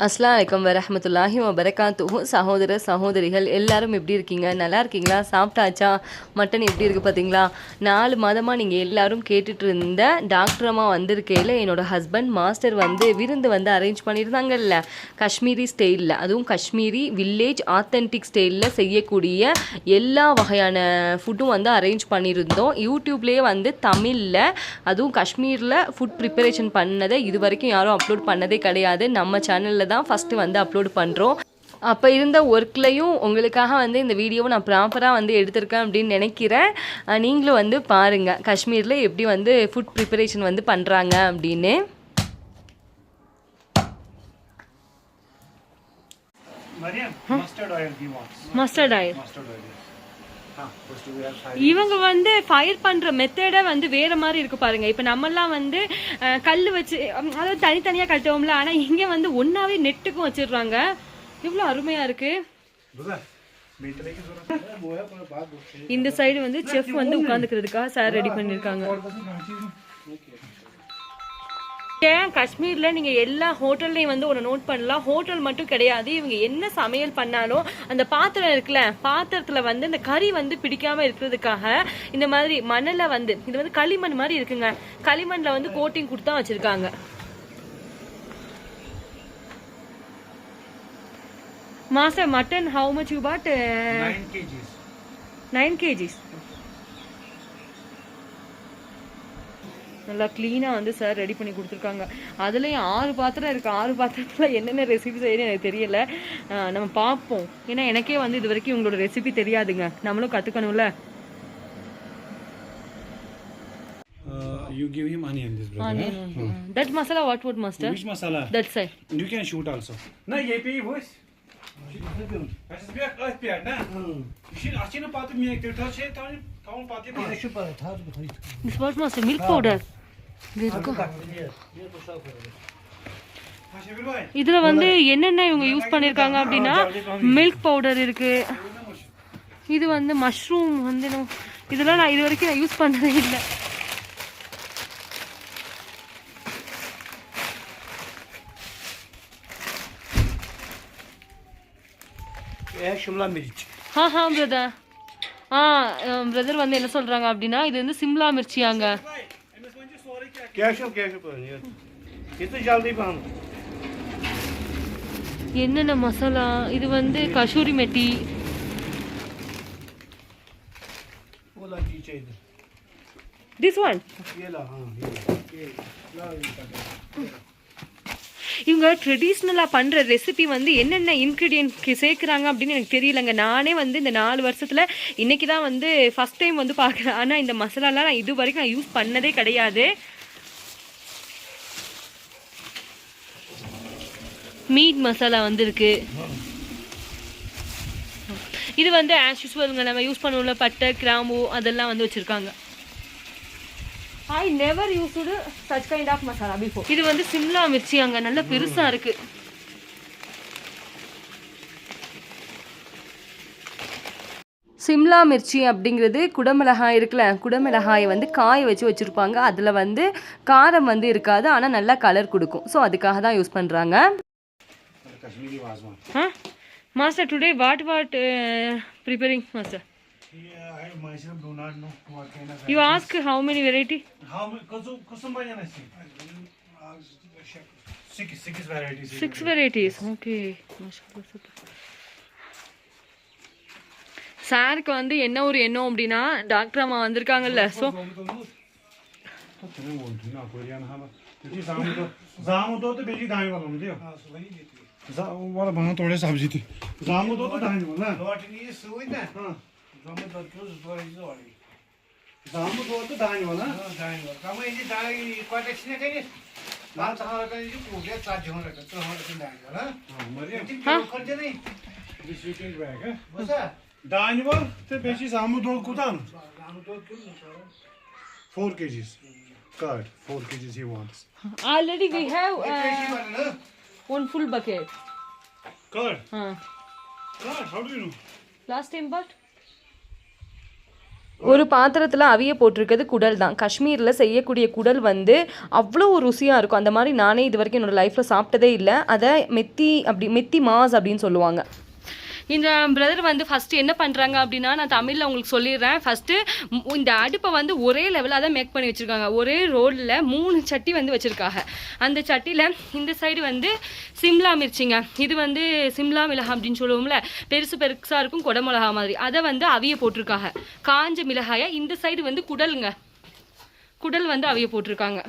அஸ்ஸலாமு அலைக்கும் வரஹ்மத்துல்லாஹி வபரகாத்துஹு. சகோதர சகோதரிகள் எல்லாரும் எப்படி இருக்கீங்க? நல்லா இருக்கீங்களா? சாப்பிட்டாச்சா? மட்டன் எப்படி இருக்குது பார்த்தீங்களா? 4 மாதமாக நீங்கள் எல்லாரும் கேட்டுட்டு இருந்த டாக்டர் அம்மா வந்திருக்கையில் என்னோடய ஹஸ்பண்ட் மாஸ்டர் விருந்து அரேஞ்ச் பண்ணியிருந்தாங்கல்ல, காஷ்மீரி ஸ்டைலில், அதுவும் காஷ்மீரி வில்லேஜ் ஆத்தென்டிக் ஸ்டைலில் செய்யக்கூடிய எல்லா வகையான ஃபுட்டும் அரேஞ்ச் பண்ணியிருந்தோம். யூடியூப்லேயே தமிழில், அதுவும் காஷ்மீரில் ஃபுட் ப்ரிப்பரேஷன் பண்ணதை இது வரைக்கும் யாரும் அப்லோட் பண்ணதே கிடையாது. நம்ம சேனலில் தான் ஃபஸ்ட்டு அப்லோட் பண்ணுறோம். அப்போ இருந்த ஒர்க்லையும் உங்களுக்காக இந்த வீடியோவை நான் ப்ராப்பராக எடுத்திருக்கேன் அப்படின்னு நினைக்கிறேன். நீங்களும் பாருங்கள் காஷ்மீரில் எப்படி ஃபுட் ப்ரிப்பரேஷன் பண்ணுறாங்க அப்படின்னு. மஸ்டர்ட் ஆயில் இவங்க ஃபயர் பண்ற மெத்தட வேற மாதிரி இருக்கு பாருங்க. இப்ப நம்மெல்லாம் கல்லு வச்சு, அதாவது தனித்தனியா கட்டுவோம்ல, ஆனா இங்க ஒன்னாவே நெட்டுக்கும் வச்சிடுறாங்க. இவ்வளவு அருமையா இருக்கு. இந்த சைடு செஃப் உட்காந்துக்கிறதுக்காக சார் ரெடி பண்ணிருக்காங்க. காஷ்மீர்ல நீங்க எல்லா ஹோட்டல்லையும் ஒரு நோட் பண்ணலாம். ஹோட்டல் மட்டும் கிடையாது, இவங்க என்ன சமையல் பண்ணாலும் அந்த பாத்திரம் இருக்குல்ல, பாத்திரத்துல இந்த கறி பிடிக்காம இருக்கிறதுக்காக இந்த மாதிரி மணல இது களிமண் மாதிரி இருக்குங்க, களிமண்ல கோட்டிங் கொடுத்தா வச்சிருக்காங்க. Master, mutton how much you bought? 9 kgs. 9 kgs. நல்லா க்ளீனாக சார் ரெடி பண்ணி கொடுத்துருக்காங்க. அதுலேயும் 6 பாத்திரம் இருக்குது. 6 பாத்திரத்தில் என்னென்ன ரெசிபி செய்யணும் எனக்கு தெரியல. நம்ம பார்ப்போம். ஏன்னா எனக்கே இது வரைக்கும் உங்களோட ரெசிபி தெரியாதுங்க, நம்மளும் கற்றுக்கணும்ல. You give him onion, this brother. Onion. That masala, what master? Which masala? That side. You can shoot also. Na ye pe voice. Asas bir at bir na. İşin açını patı mi ektir şey tamam patı mı? Şu para tar bir koy. This what master? Milk powder. இதுல என்னென்ன இவங்க use பண்ணிருக்காங்க அப்படின்னா, milk powder இருக்கு, இது mushroom இதெல்லாம் நான் இது வரைக்கும் யூஸ் பண்ணதே இல்லை. शिमला मिर्च. हाँ हाँ ब्रदर. ब्रदर என்ன சொல்றாங்க அப்படின்னா, இது சிம்லா மிர்ச்சியாங்க. என்னென்ன மசாலா, இது கசூரி மெட்டி, this one. இவங்க ட்ரெடிஷ்னலாக பண்ணுற ரெசிபி என்னென்ன இன்க்ரீடியன்ட் சேர்க்குறாங்க அப்படின்னு எனக்கு தெரியலங்க. நானே இந்த 4 வருஷத்தில் இன்றைக்கி தான் ஃபஸ்ட் டைம் பார்க்குறேன். ஆனால் இந்த மசாலாலாம் நான் இது வரைக்கும் யூஸ் பண்ணதே கிடையாது. மீட் மசாலா இருக்கு. இது ஆஸ் யூஸ்வல்ங்க, நம்ம யூஸ் பண்ணுவோம்ல, பட்டை கிராம்பு அதெல்லாம் வச்சுருக்காங்க. I never used such kind of masala before. இது சிம்லா மிர்ச்சி அங்க நல்ல பெருசா இருக்கு. சிம்லா மிர்ச்சி அப்படிங்கிறது குடமிளகாய் இருக்குல்ல, குடமிளகாயை காய வச்சு வச்சுருப்பாங்க. அதில் காரம் இருக்காது, ஆனால் நல்லா கலர் கொடுக்கும். ஸோ அதுக்காக தான் யூஸ் பண்ணுறாங்க. Master, today what preparing master? I myself do not know what kind of. You ask how many variety? How many? Kusum banya nasi. 6 varieties. 6 varieties. Okay. Mashallah. சாருக்கு என்ன ஒரு எண்ணம் அப்படின்னா, டாக்டர் அம்மா வந்திருக்காங்கல்ல, ஸோ जामु दो तो बेची दाई वाला मुझे वाला बना थोड़े सब्जी थी जामु दो तो दाई वाला लौटनी सुई ना हां जामु दो तो दाई वाला कम ये दाई क्वाटेक्स ने कहीं लाल सहारा का ये पूरे चार जन रखा तो हमारे दाई वाला हां मरिया हां खर्च नहीं दिस वीकेंड बैग है बस दाई वाला तो बेची जामु दो कुदान जामु दो क्यों 4 kgs curd 4 kgs he wants. Already we have one full bucket. Curd? Curd? How do you know? Last time but ஒரு பாத்திரத்தில் அவிய போட்டிருக்கிறது குடல் தான். காஷ்மீரில் செய்யக்கூடிய குடல் வந்து அவ்வளோ ஒரு ருசியாக இருக்கும். அந்த மாதிரி நானே இது வரைக்கும் என்னோடய லைஃப்பில் சாப்பிட்டதே இல்லை. அதை மெத்தி மாஸ் அப்படின்னு சொல்லுவாங்க. இந்த பிரதர் வந்து ஃபஸ்ட்டு என்ன பண்ணுறாங்க அப்படின்னா, நான் தமிழில் உங்களுக்கு சொல்லிடுறேன். ஃபஸ்ட்டு இந்த அடுப்பை வந்து ஒரே லெவலாக தான் மேக் பண்ணி வச்சுருக்காங்க. ஒரே ரோலில் 3 சட்டி வந்து வச்சுருக்காங்க. அந்த சட்டியில் இந்த சைடு வந்து சிம்லா மிர்ச்சிங்க, இது வந்து சிம்லா மிளகா அப்படின்னு சொல்லுவோம்ல, பெருசாக இருக்கும் கொடை மிளகா மாதிரி, அதை வந்து அவிய போட்டிருக்காங்க. காஞ்ச மிளகாயை இந்த சைடு வந்து குடல் வந்து அவிய போட்டிருக்காங்க.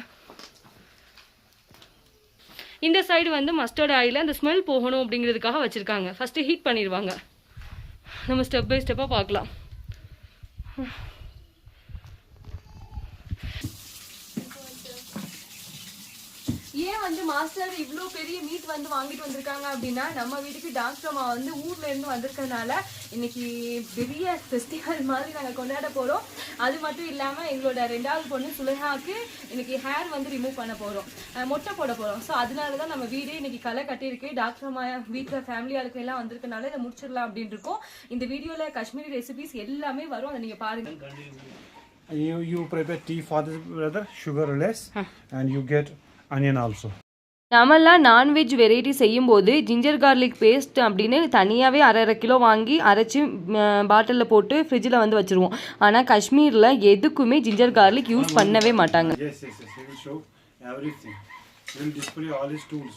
இந்த சைடு வந்து மஸ்டர்ட் ஆயில் அந்த ஸ்மெல் போகணும் அப்படிங்கிறதுக்காக வச்சுருக்காங்க. ஃபஸ்ட்டு ஹீட் பண்ணிடுவாங்க. நம்ம ஸ்டெப் பை ஸ்டெப்பாக பார்க்கலாம். ஏன் வந்து மாஸ்டர் இவ்வளோ பெரிய மீட் வந்து வாங்கிட்டு வந்திருக்காங்க அப்படின்னா, நம்ம வீட்டுக்கு டாக்டர் அம்மா வந்து ஊர்ல இருந்து வந்திருக்கிறதுனால இன்னைக்கு பெரிய ஃபெஸ்டிவல் மாதிரி நாங்கள் கொண்டாட போகிறோம். அது மட்டும் இல்லாமல் எங்களோட 2வது பொண்ணு சுலேஹாவுக்கு இன்னைக்கு ஹேர் வந்து ரிமூவ் பண்ண போகிறோம், மொட்டை போட போகிறோம். ஸோ அதனால தான் நம்ம வீடே இன்னைக்கு களை கட்டியிருக்கு. டாக்டர் அம்மா வீட்டில் ஃபேமிலி ஆளுக்கு எல்லாம் வந்திருக்கனால இதை முடிச்சிடலாம் அப்படின்னு இருக்கோம். இந்த வீடியோவில் காஷ்மீரி ரெசிபிஸ் எல்லாமே வரும், அதை நீங்கள் பாருங்கள். You prepare tea for this brother, sugarless, and you get onion also. நம்மெல்லாம் நான்வெஜ் வெரைட்டி செய்யும்போது ஜிஞ்சர் கார்லிக் பேஸ்ட் அப்படின்னு தனியாகவே 1/2 கிலோ வாங்கி அரைச்சி பாட்டிலில் போட்டு ஃப்ரிட்ஜில் வந்து வச்சுருவோம். ஆனால் காஷ்மீரில் எதுக்குமே ஜிஞ்சர் கார்லிக் யூஸ் பண்ணவே மாட்டாங்க. Yes, he will show everything. He will display all his tools.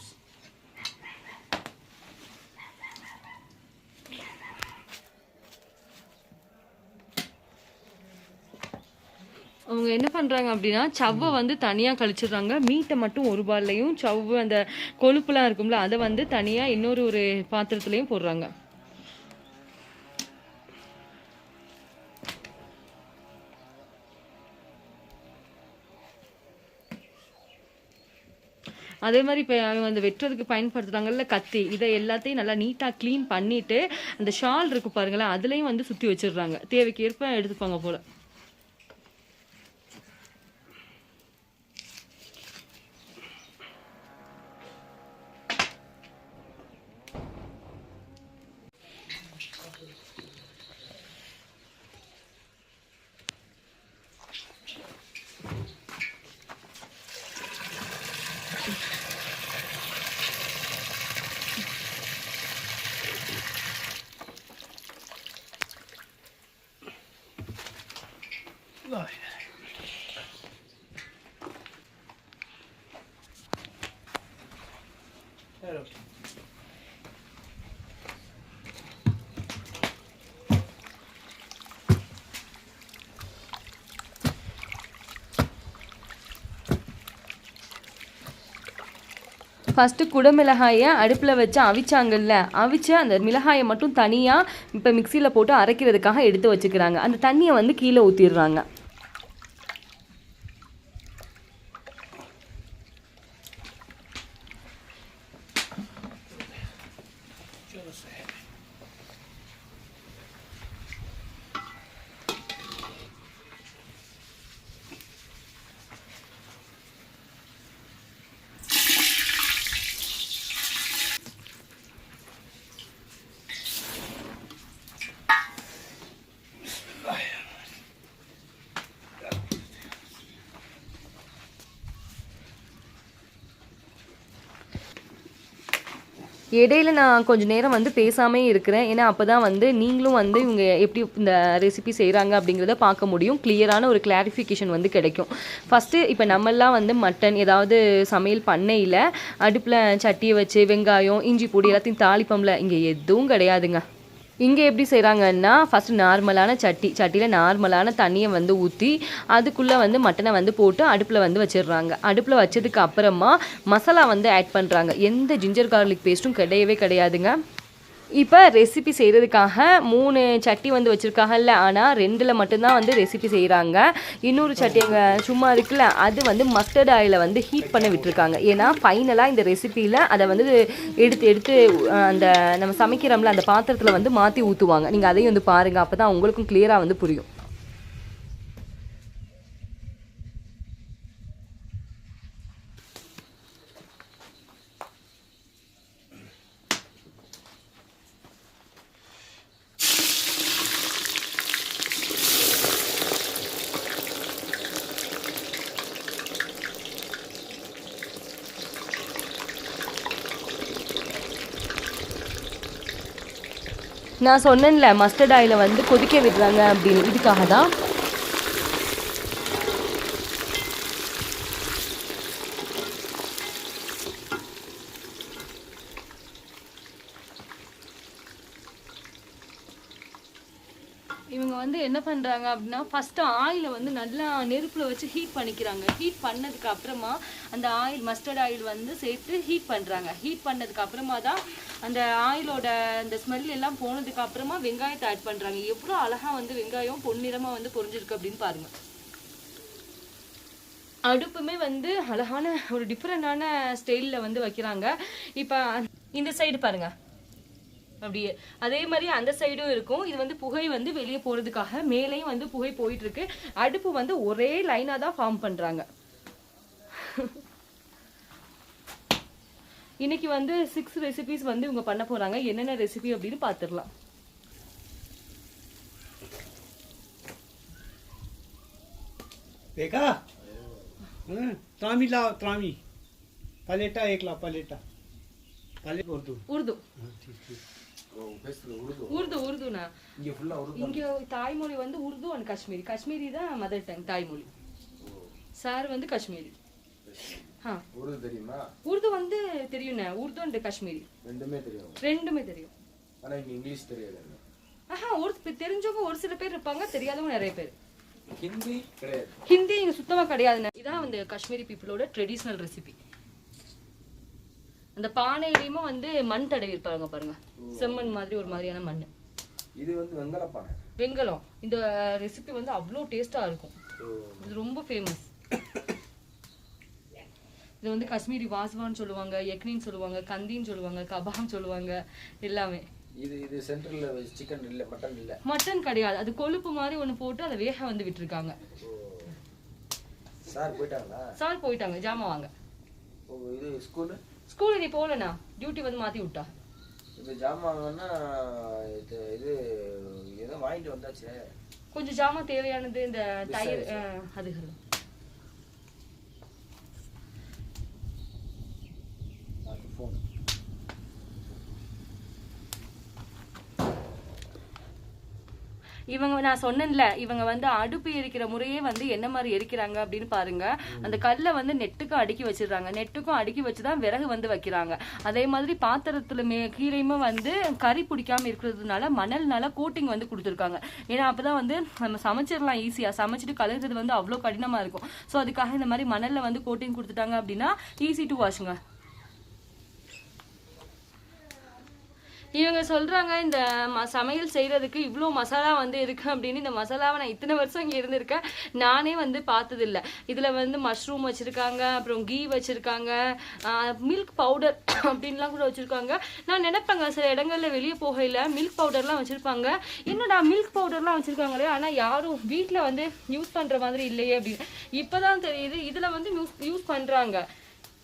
அவங்க என்ன பண்ணுறாங்க அப்படின்னா, சவ்வை வந்து தனியாக கழிச்சிடுறாங்க. மீட்டை மட்டும் ஒரு பால்லையும், சவ்வு அந்த கொழுப்புலாம் இருக்கும்ல அதை வந்து தனியாக இன்னொரு பாத்திரத்துலையும் போடுறாங்க. அதே மாதிரி இப்போ அவங்க வந்து வெட்டுறதுக்கு பயன்படுத்துகிறாங்கல்ல கத்தி, இதை எல்லாத்தையும் நல்லா நீட்டாக க்ளீன் பண்ணிவிட்டு அந்த ஷால் இருக்குது பாருங்களேன், அதுலேயும் வந்து சுற்றி வச்சிடுறாங்க. தேவைக்கு ஏற்ப எடுத்துப்பாங்க போல். ஃபஸ்ட்டு குடமிளகாயை அடுப்பில் வச்சு அவிச்சாங்கல்ல, அவிச்ச அந்த மிளகாயை மட்டும் தனியாக இப்போ மிக்சியில் போட்டு அரைக்கிறதுக்காக எடுத்து வச்சுக்கிறாங்க. அந்த தண்ணியை வந்து கீழே ஊற்றிடுறாங்க. இடையில நான் கொஞ்சம் நேரம் வந்து பேசாமே இருக்கிறேன். ஏன்னா அப்போ தான் வந்து நீங்களும் வந்து இவங்க எப்படி இந்த ரெசிபி செய்கிறாங்க அப்படிங்கிறத பார்க்க முடியும். கிளியரான ஒரு கிளாரிஃபிகேஷன் வந்து கிடைக்கும். ஃபஸ்ட்டு இப்போ நம்மெல்லாம் வந்து மட்டன் ஏதாவது சமையல் பண்ணையில் அடுப்பில் சட்டியை வச்சு வெங்காயம் இஞ்சி பூடி எல்லாத்தையும் தாளிப்போம்ல, இங்கே எதுவும் கிடையாதுங்க. இங்கே எப்படி செய்கிறாங்கன்னா, ஃபஸ்ட்டு நார்மலான சட்டியில் நார்மலான தண்ணியை வந்து ஊற்றி அதுக்குள்ளே வந்து மட்டனை வந்து போட்டு அடுப்பில் வந்து வச்சிடுறாங்க. அடுப்பில் வச்சதுக்கு அப்புறமா மசாலா வந்து ஆட் பண்ணுறாங்க. எந்த ஜிஞ்சர் கார்லிக் பேஸ்ட்டும் கிடையவே கிடையாதுங்க. இப்போ ரெசிபி செய்கிறதுக்காக 3 சட்டி வந்து வச்சுருக்காங்கல்ல, ஆனால் 2ல் மட்டும்தான் வந்து ரெசிபி செய்கிறாங்க. இன்னொரு சட்டி அங்கே சும்மா இருக்குல்ல, அது வந்து மஸ்டர்ட் ஆயிலை வந்து ஹீட் பண்ண விட்டுருக்காங்க. ஏன்னா ஃபைனலாக இந்த ரெசிப்பியில் அதை வந்து எடுத்து அந்த நம்ம சமைக்கிறோம்ல அந்த பாத்திரத்தில் வந்து மாற்றி ஊற்றுவாங்க. நீங்கள் அதையும் வந்து பாருங்கள், அப்போ தான் உங்களுக்கும் கிளியராக வந்து புரியும். நான் சொன்னேன்ல மஸ்டர்ட் ஆயிலை வந்து கொதிக்க விடுறாங்க அப்படின்னு, இதுக்காக தான். இவங்க வந்து என்ன பண்ணுறாங்க அப்படின்னா, ஃபஸ்ட்டு ஆயிலை வந்து நல்லா நெருப்பில் வச்சு ஹீட் பண்ணிக்கிறாங்க. ஹீட் பண்ணதுக்கு அப்புறமா அந்த ஆயில், மஸ்டர்ட் ஆயில் வந்து சேர்த்து ஹீட் பண்ணுறாங்க. ஹீட் பண்ணதுக்கு அப்புறமா தான் அந்த ஆயிலோட அந்த ஸ்மெல் எல்லாம் போனதுக்கு அப்புறமா வெங்காயத்தை ஆட் பண்ணுறாங்க. எவ்வளோ அழகாக வந்து வெங்காயம் பொன்னிறமாக வந்து பொரிஞ்சிருக்கு அப்படின்னு பாருங்கள். அடுப்புமே வந்து அழகான ஒரு டிஃப்ரெண்டான ஸ்டைலில் வந்து வைக்கிறாங்க. இப்போ இந்த சைடு பாருங்கள், அப்படியே அதே மாதிரி அந்த சைடும் இருக்கும். இது வந்து புகை வந்து வெளியே போகிறதுக்காக மேலேயும் வந்து புகை போயிட்டு இருக்கு. அடுப்பு வந்து ஒரே லைனாக தான் ஃபார்ம் பண்ணுறாங்க. இன்னைக்கு வந்து 6 ரெசிபிஸ் வந்து இவங்க பண்ண போறாங்க. என்னென்ன ரெசிபி அப்படின்னு பார்த்துடலாம். देखा त्रामी लाओ, त्रामी पलेटा 1 लाओ, पलेटा पलेट उर्दू உருது ठीक ठीक உருதுண்ணா. இங்க தாய்மொழி வந்து உருது அண்ட் காஷ்மீரி. காஷ்மீரி தான் மதர் டங் தாய்மொழி. சார் வந்து காஷ்மீரி. உருது தெரியுமா? உருது வந்து தெரியும்ண்ணா. உருது அண்ட் காஷ்மீரி ரெண்டுமே தெரியும். ஆனா இங்கிலீஷ் தெரியாது. ஒரு தெரிஞ்சவங்க ஒரு சில பேர் இருப்பாங்க, தெரியாதவங்க நிறைய பேர். ஹிந்தி இங்க சுத்தமா கிடையாதுண்ணா. இதான் வந்து காஷ்மீரி பீப்புளோட ட்ரெடிஷ்னல் ரெசிபி. அந்த பானையிலயுமே வந்து மண் தடவி இருப்பாங்க பாருங்க, செம்மண் மாதிரி ஒரு மாதிரியான மண். இது வந்து வெங்கல பானை, வெங்கலம். இந்த ரெசிபி வந்து அவ்வளோ டேஸ்டா இருக்கும். இது ரொம்ப ஃபேமஸ். இது வந்து காஷ்மீரி வாஸ்வான்னு சொல்லுவாங்க, யக்னின்னு சொல்லுவாங்க, கந்தின்னு சொல்லுவாங்க, கபாம் சொல்லுவாங்க, எல்லாமே. இது சென்ட்ரல்ல சிக்கன் இல்ல, மட்டன் இல்ல. மட்டன் கிடையாது, அது கொழுப்பு மாதிரி ஒன்னு போட்டு அதை வேக வந்து விட்டுருக்காங்க. சார் போயிட்டாங்களா? சார் போயிட்டாங்க, ஜாமா வாங்க. இது ஸ்கூல் நீ போகலண்ணா, டியூட்டி வந்து மாற்றி விட்டா. இப்போ ஜாமான்னா இது ஏதோ வாங்கிட்டு வந்தாச்சு. கொஞ்சம் ஜாமான் தேவையானது, இந்த தயிர் அதுகள். இவங்க நான் சொன்னேன்ல, இவங்க வந்து அடுப்பு எரிக்கிற முறையே வந்து என்ன மாதிரி எரிக்கிறாங்க அப்படின்னு பாருங்க. அந்த கல்லை வந்து நெட்டுக்கும் அடுக்கி வச்சிடுறாங்க. நெட்டுக்கும் அடுக்கி வச்சுதான் விறகு வந்து வைக்கிறாங்க. அதே மாதிரி பாத்திரத்துல கீழேயுமே வந்து கறி பிடிக்காம இருக்கிறதுனால மணல்னால கோட்டிங் வந்து கொடுத்துருக்காங்க. ஏன்னா அப்பதான் வந்து நம்ம சமைச்சிடலாம் ஈஸியா. சமைச்சிட்டு கழுகுறது வந்து அவ்வளோ கடினமா இருக்கும். ஸோ அதுக்காக இந்த மாதிரி மணல்ல வந்து கோட்டிங் கொடுத்துட்டாங்க அப்படின்னா ஈஸி டு வாஷுங்க. இவங்க சொல்றாங்க இந்த சமையல் செய்யறதுக்கு இவ்வளோ மசாலா வந்து இருக்கு அப்படின்னு. இந்த மசாலாவை நான் இத்தனை வருஷம் இங்கே இருந்திருக்கேன், நானே வந்து பார்த்ததில்ல. இதில் வந்து மஷ்ரூம் வச்சுருக்காங்க, அப்புறம் கீ வச்சுருக்காங்க, மில்க் பவுடர் அப்படின்லாம் கூட வச்சுருக்காங்க. நான் நினைப்பேங்க சில இடங்களில் வெளியே போகையில் மில்க் பவுடர்லாம் வச்சுருப்பாங்க, என்னடா மில்க் பவுடர்லாம் வச்சுருக்காங்களே, ஆனால் யாரும் வீட்டில் வந்து யூஸ் பண்ணுற மாதிரி இல்லையே அப்படின்னு. இப்போ தான் தெரியுது இதில் வந்து யூஸ் பண்ணுறாங்க.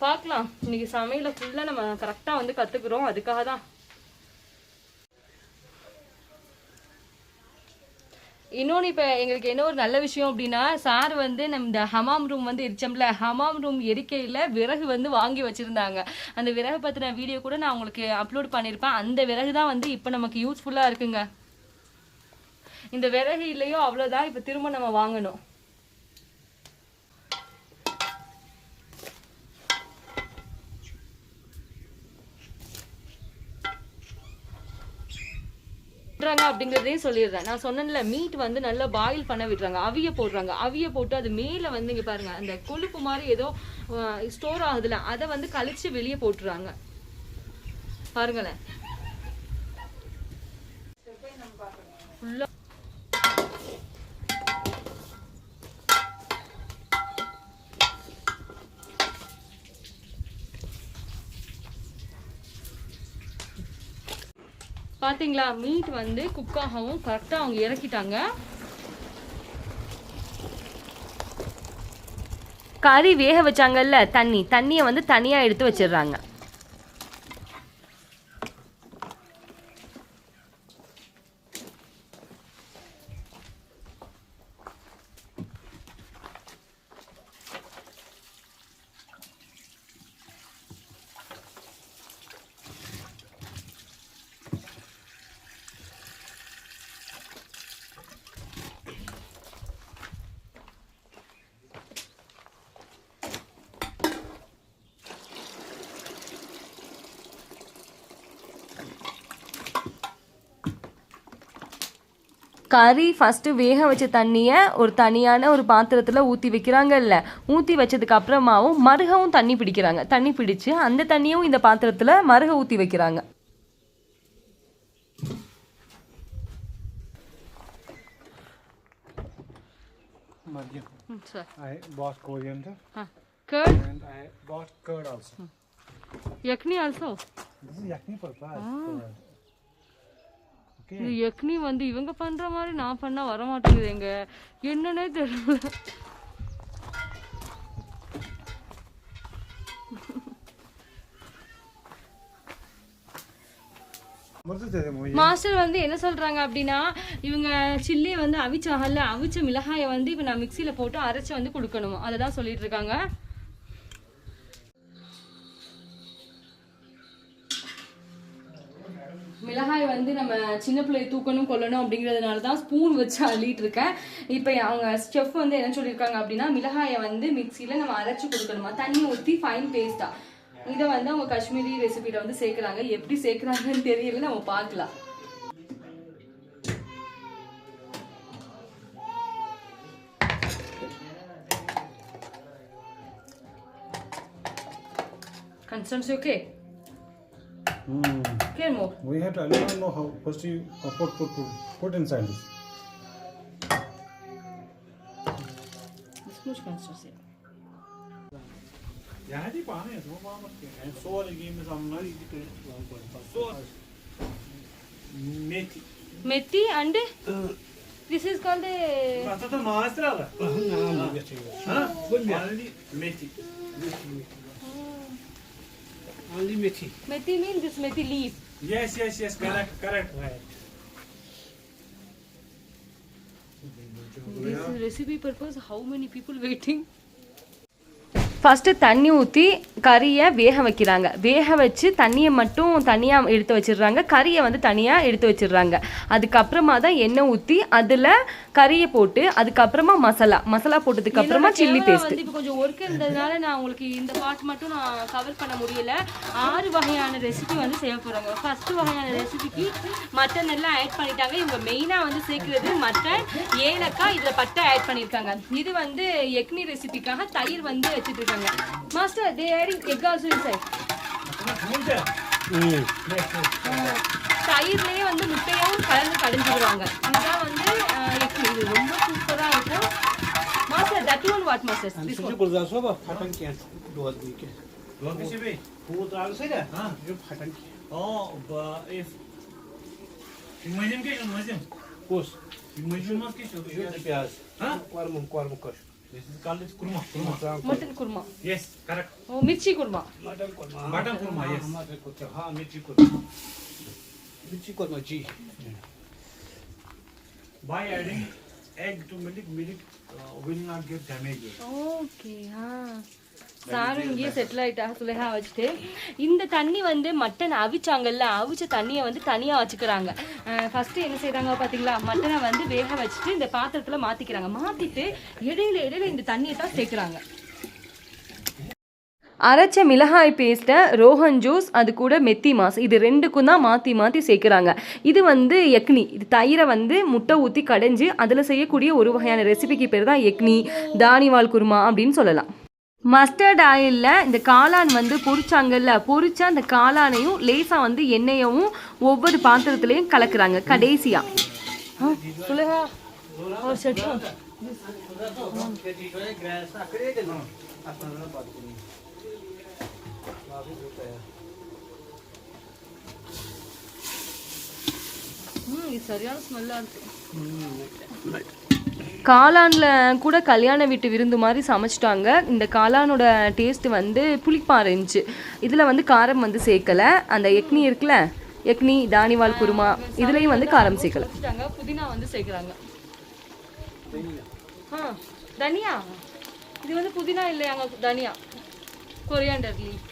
பார்க்கலாம், இன்னைக்கு சமையலை ஃபுல்லாக நம்ம கரெக்டாக வந்து கற்றுக்குறோம். அதுக்காக தான். இன்னொன்று இப்போ எங்களுக்கு என்ன ஒரு நல்ல விஷயம் அப்படின்னா, சார் வந்து நம்ம இந்த ஹமாம் ரூம் வந்து எரிச்சோம்ல, ஹமாம் ரூம் எரிக்கையில் விறகு வந்து வாங்கி வச்சுருந்தாங்க. அந்த விறகு பற்றின வீடியோ கூட நான் உங்களுக்கு அப்லோட் பண்ணியிருப்பேன். அந்த விறகு தான் வந்து இப்போ நமக்கு யூஸ்ஃபுல்லாக இருக்குங்க. இந்த விறகு இல்லையோ அவ்வளோதான், இப்போ திரும்ப நம்ம வாங்கணும். அப்படிங்கிறதையும் சொல்லிடுறேன். நான் சொன்னேன்ல, மீட் வந்து நல்லா பாயில் பண்ண விடுறாங்க, அவிய போடுறாங்க. அவிய போட்டு அது மேல வந்து இங்க பாருங்க அந்த கொழுப்பு மாதிரி ஏதோ ஸ்டோர் ஆகுதுல, அதை வந்து கழிச்சு வெளியே போட்டுறாங்க. பாருங்களேன், பாத்தீங்களா? மீட் வந்து குக்காகவும் கரெக்டாக அவங்க இறக்கிட்டாங்க. கறி வேக வச்சாங்கல்ல, தண்ணியை வந்து தனியாக எடுத்து வச்சிடுறாங்க. கறி ஃபஸ்ட்டு வேக வச்ச தண்ணியை ஒரு தனியான ஒரு பாத்திரத்தில் ஊற்றி வைக்கிறாங்கல்ல, ஊற்றி வச்சதுக்கு அப்புறமாவும் மறுகவும் தண்ணி பிடிக்கிறாங்க. தண்ணி பிடிச்சு அந்த தண்ணியும் இந்த பாத்திரத்தில் மறுக ஊற்றி வைக்கிறாங்க. I bought coriander. Curd? And I bought curd also. Yakni also? This is yakni purpose. Okay. இது யக்னி வந்து இவங்க பண்ற மாதிரி நான் பண்ணா வர மாட்டேங்குதுங்க, என்னன்னே தெரியல. மாஸ்டர் வந்து என்ன சொல்றாங்க அப்படின்னா, இவங்க சில்லியை வந்து அவிச்சாகல, அவிச்ச மிளகாயை வந்து இப்போ நான் மிக்சியில போட்டு அரைச்சி வந்து கொடுக்கணுமா, அதை தான் சொல்லிட்டு இருக்காங்க. மிளகாய் வந்து நம்ம சின்ன பிள்ளையை தூக்கணும் கொல்லணும் அப்படிங்கிறதுனால தான் ஸ்பூன் வச்சு அள்ளிட்டு இருக்கேன். இப்போ அவங்க செஃப் வந்து என்ன சொல்லியிருக்காங்க அப்படின்னா, மிளகாயை வந்து மிக்சியில் நம்ம அரைச்சி கொடுக்கணுமா, தண்ணி ஊற்றி ஃபைன் பேஸ்டா. இதை வந்து அவங்க காஷ்மீரி ரெசிபியில் வந்து சேர்க்குறாங்க. எப்படி சேர்க்குறாங்கன்னு தெரியல, நம்ம பார்க்கலாம். Consistency okay? Care more. We have to. I don't know how. First you put inside this. This much consistency. Yeah, the pan is no problem. And so the game is on. So methi. Methi and this is called a. That's the master. Only methi. Only methi. Methi means this methi leaf. Yes. Correct. Right. This is recipe purpose. How many people waiting? First தண்ணி ஊற்றி கறியை வேக வைக்கிறாங்க. வேக வச்சு தண்ணியை மட்டும் தனியாக எடுத்து வச்சிடுறாங்க, கறியை வந்து தனியாக எடுத்து வச்சிடுறாங்க. அதுக்கப்புறமா தான் எண்ணெய் ஊற்றி அதில் கறியை போட்டு அதுக்கப்புறமா மசாலா போட்டதுக்கப்புறமா சில்லி பேஸ்ட். இப்போ கொஞ்சம் ஒர்க் இருந்ததுனால நான் உங்களுக்கு இந்த பார்ட் மட்டும் நான் கவர் பண்ண முடியல. 6 வகையான ரெசிபி வந்து செய்ய போகிறாங்க. ஃபஸ்ட்டு வகையான ரெசிபிக்கு மட்டன் எல்லாம் ஆட் பண்ணிட்டாங்க. இவங்க மெயினாக வந்து சேர்க்குறது மட்டன், ஏலக்காய், இதில் பட்டை ஆட் பண்ணியிருக்காங்க. இது வந்து யக்னி ரெசிபிக்காக தயிர் வந்து வச்சுட்டு இருக்காங்க. Master, they adding egg also inside. தயிர்லயே வந்து முட்டையும் கலந்து கடைஞ்சிடுவாங்க. இதுதான் வந்து யக்னி. இது ரொம்ப சூப்பரா இருக்கும். Master, that one what master? This one. गुलदासो बा फटन के दो आदमी के भी वो तो आलू से हां जो फटन के if imagine के imagine कोस imagine मत के जो प्याज हां क्वारम कोश. This is called kurma. Mutton kurma. Yes, correct. Oh, mirchi kurma. Mutton kurma, yes. हाँ, mirchi kurma. Mirchi kurma, ji. By adding egg to milk will not get damaged. Okay, हाँ. சாரும் இங்கேயே செட்டில் ஆகிட்டா சுலேஹா வச்சுட்டு. இந்த தண்ணி வந்து மட்டன் அவிச்சாங்கல்ல, அவிச்ச தண்ணியை வந்து தனியாக வச்சுக்கிறாங்க. ஃபஸ்ட்டு என்ன செய்கிறாங்க பார்த்தீங்களா, மட்டனை வந்து வேக வச்சுட்டு இந்த பாத்திரத்தில் மாற்றிக்கிறாங்க. மாற்றிட்டு இடையில இந்த தண்ணியை தான் சேர்க்குறாங்க. அரைச்ச மிளகாய் பேஸ்ட்டை, ரோஹன் ஜூஸ், அது கூட மெத்தி மாஸ், இது ரெண்டுக்கும் தான் மாற்றி சேர்க்குறாங்க. இது வந்து யக்னி. இது தயிரை வந்து முட்டை ஊற்றி கடைஞ்சி அதில் செய்யக்கூடிய ஒரு வகையான ரெசிபிக்கு பேர் தான் யக்னி, தானிவால் குருமா அப்படின்னு சொல்லலாம். மஸ்டர்ட் ஆயிலில் இந்த காளான் வந்து பொரிச்சாங்கல்ல, பொரிச்ச அந்த காளானையும் லேசாக வந்து எண்ணெயவும் ஒவ்வொரு பாத்திரத்துலேயும் கலக்குறாங்க கடைசியாக. சரியான ஸ்மெல்லாக இருக்கு. காளானில் கூட கல்யாண வீட்டு விருந்து மாதிரி சமைச்சிட்டாங்க. இந்த காளானோட டேஸ்ட்டு வந்து புளிப்பாக இருந்துச்சு. இதில் வந்து காரம் வந்து சேர்க்கலை. அந்த யக்னி இருக்குல்ல, யக்னி தானிவால் குருமா, இதுலேயும் வந்து காரம் சேர்க்கலை. புதினா வந்து சேர்க்குறாங்க. தனியா இது வந்து புதினா இல்லையாங்க, தனியா, கொரியாண்டர் லீஃப்.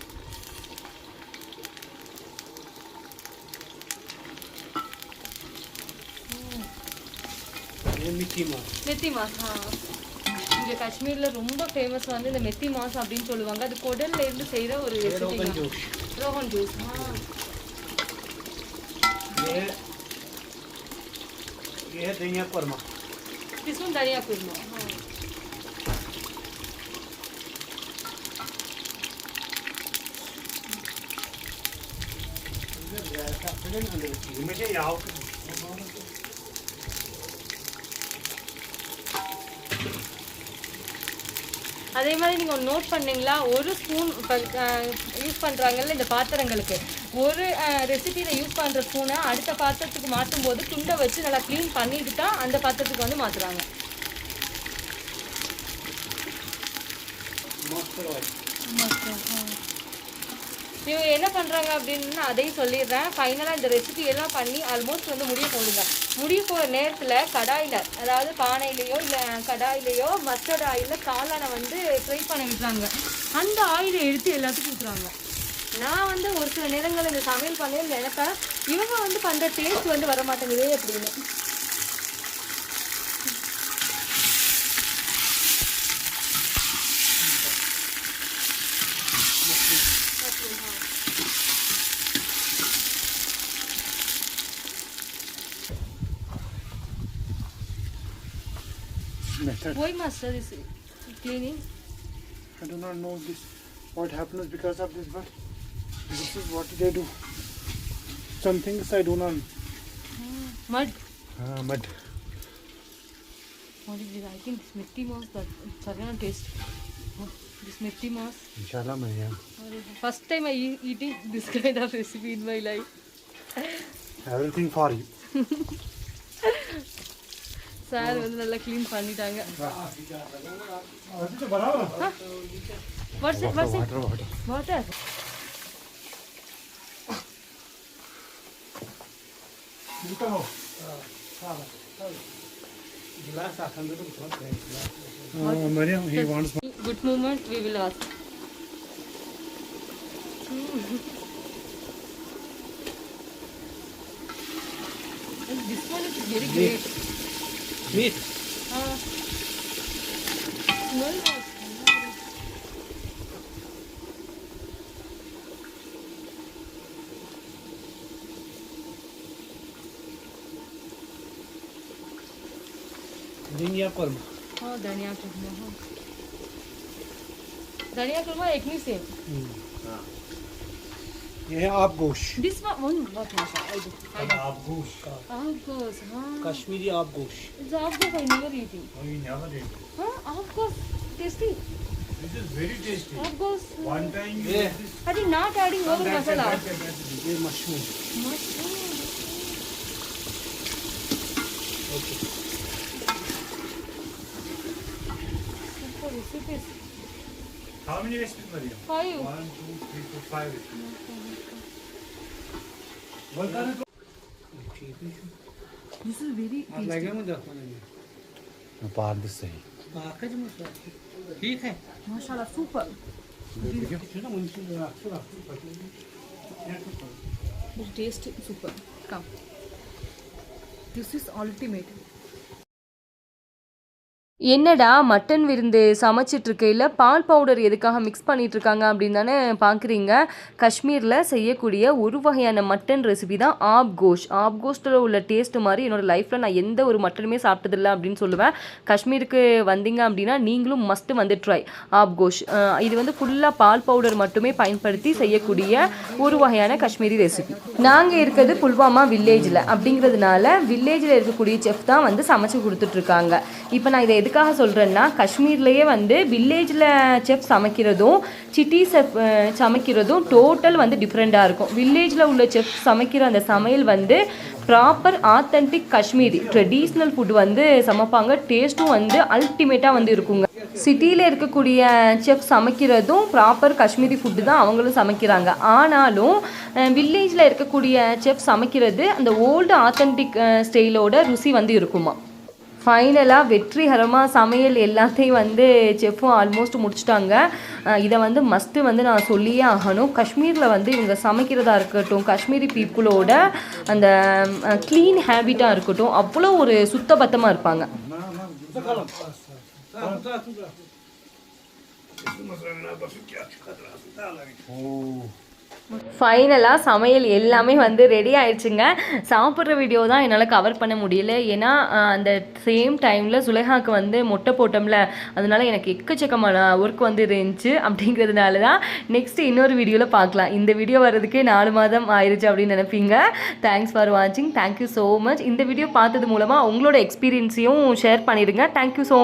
மெத்தி மாஸ். இங்கே காஷ்மீரில் ரொம்ப ஃபேமஸ் வந்து இந்த மெத்தி மாஸ் அப்படின்னு சொல்லுவாங்க. அது குடல்ல இருந்து செய்கிற ஒரு ரெசிபி. ரோஹன் ஜூஸ். ये है धनिया कोरमा इसमें धनिया कुरमा मुझे याव அதே மாதிரி நீங்கள் நோட் பண்ணீங்களா ஒரு ஸ்பூன் யூஸ் பண்ணுறாங்கல்ல இந்த பாத்திரங்களுக்கு ஒரு ரெசிபியில் யூஸ் பண்ணுற ஸ்பூனை அடுத்த பாத்திரத்துக்கு மாற்றும் போது துண்டை வச்சு நல்லா க்ளீன் பண்ணிட்டு தான் அந்த பாத்திரத்துக்கு வந்து மாற்றுறாங்க. இவங்க என்ன பண்ணுறாங்க அப்படின்னு அதையும் சொல்லிடுறேன். ஃபைனலாக இந்த ரெசிபி எல்லாம் பண்ணி ஆல்மோஸ்ட் வந்து முடிய போகிற நேரத்தில் கடாயில் அதாவது பானையிலையோ இல்லை கடாயிலையோ மஸ்டர்ட் ஆயிலில் காளானை வந்து ஃப்ரை பண்ண விட்டுறாங்க. அந்த ஆயிலை எடுத்து எல்லாத்துக்கும் ஊற்றுறாங்க. நான் வந்து ஒரு சில நேரங்கள் இந்த சமையல் பண்ணி நினைப்பேன் இவங்க வந்து பண்ணுற டேஸ்ட் வந்து வர மாட்டேங்குதே அப்படின்னு. method. Why master is cleaning? I do not know this. What happens because of this, but this is what they do. Some things I do not. Mud. Mud. What is it? I think this Mickey Mouse that Sargana taste. Oh, this Mickey Mouse. Inshallah, man. First time I eating this kind of recipe in my life. Everything for you. Sir வந்து நல்லா clean பண்ணிட்டாங்க. Water Mariam, he wants. Good moment we will ask. This one is very great. Meat. Smell was धनिया कोरमा. हाँ धनिया कुरमा. हाँ धनिया कुरमा एक नहीं सेम. हाँ. ये है आप गोश्त. This one बहुत मजा आया. आप गोश्त. आप गोश्त. हाँ. कश्मीरी आप गोश्त. It's आप गोश्त I never eating. Oh, you never did. हाँ आप गोश्त tasty. This is very tasty. आप गोश्त. One time you eat this. I think not adding over masala. ये mushroom. Mushroom. Okay. Super recipes. How many recipes, Mariam? 5. 1, 2, 3, 4, 5 recipes. This is very tasty. For this सही. ठीक है. Mashallah super. Very tasty super. Come. This is ultimate. என்னடா mutton விருந்து சமைச்சிட்டு இருக்கையில் பால் powder எதுக்காக mix பண்ணிட்டு இருக்காங்க அப்படின்னு தானே பார்க்குறீங்க. காஷ்மீரில் செய்யக்கூடிய ஒரு வகையான மட்டன் ரெசிபி தான் ஆப் கோஷ். ஆப் கோஷ்டில் உள்ள டேஸ்ட் மாதிரி என்னோடய லைஃப்பில் நான் எந்த ஒரு மட்டனுமே சாப்பிட்டதில்லை அப்படின்னு சொல்லுவேன். காஷ்மீருக்கு வந்தீங்க அப்படின்னா நீங்களும் மஸ்ட்டு வந்து ட்ரை ஆப் கோஷ். இது வந்து ஃபுல்லாக பால் பவுடர் மட்டுமே பயன்படுத்தி செய்யக்கூடிய ஒரு வகையான காஷ்மீரி ரெசிபி. நாங்கள் இருக்கிறது புல்வாமா வில்லேஜில் அப்படிங்கிறதுனால வில்லேஜில் இருக்கக்கூடிய செஃப் தான் வந்து சமைச்சு கொடுத்துட்ருக்காங்க. இப்போ நான் இதை எதுக்காக சொல்கிறேன்னா காஷ்மீர்லேயே வந்து வில்லேஜில் செஃப் சமைக்கிறதும் சிட்டி செஃப் சமைக்கிறதும் டோட்டல் வந்து டிஃப்ரெண்ட்டாக இருக்கும். வில்லேஜில் உள்ள செஃப் சமைக்கிற அந்த சமையல் வந்து proper authentic Kashmiri traditional food வந்து சமைப்பாங்க. டேஸ்ட்டும் வந்து அல்டிமேட்டாக வந்து இருக்குங்க. சிட்டியில் இருக்கக்கூடிய செஃப் சமைக்கிறதும் ப்ராப்பர் காஷ்மீரி ஃபுட்டு தான் அவங்களும் சமைக்கிறாங்க. ஆனாலும் வில்லேஜில் இருக்கக்கூடிய செஃப் சமைக்கிறது அந்த ஓல்டு ஆத்தென்டிக் ஸ்டைலோட ருசி வந்து இருக்குமா. ஃபைனலாக வெற்றிகரமாக சமையல் எல்லாத்தையும் வந்து செஃப்பும் ஆல்மோஸ்ட் முடிச்சிட்டாங்க. இதை வந்து மஸ்ட்டு வந்து நான் சொல்லியே ஆகணும். காஷ்மீரில் வந்து இவங்க சமைக்கிறதா இருக்கட்டும், காஷ்மீரி பீப்புளோட அந்த க்ளீன் ஹேபிட்டாக இருக்கட்டும், அவ்வளோ ஒரு சுத்தபத்தமாக இருப்பாங்க. ஃபைனலாக சமையல் எல்லாமே வந்து ரெடி ஆயிடுச்சுங்க. சாப்பிட்ற வீடியோ தான் என்னால் கவர் பண்ண முடியல. ஏன்னா அந்த சேம் டைமில் சுலேகாவுக்கு வந்து மொட்டை போட்டோம்ல, அதனால எனக்கு எக்கச்சக்கமான ஒர்க் வந்து இருந்துச்சு. அப்படிங்கிறதுனால தான் நெக்ஸ்ட்டு இன்னொரு வீடியோவில் பார்க்கலாம். இந்த வீடியோ வர்றதுக்கே 4 மாதம் ஆயிடுச்சு அப்படின்னு நினைப்பீங்க. தேங்க்ஸ் ஃபார் வாட்சிங். Thank you so much. இந்த வீடியோ பார்த்தது மூலமாக உங்களோட எக்ஸ்பீரியன்ஸையும் ஷேர் பண்ணிடுங்க. Thank you so much.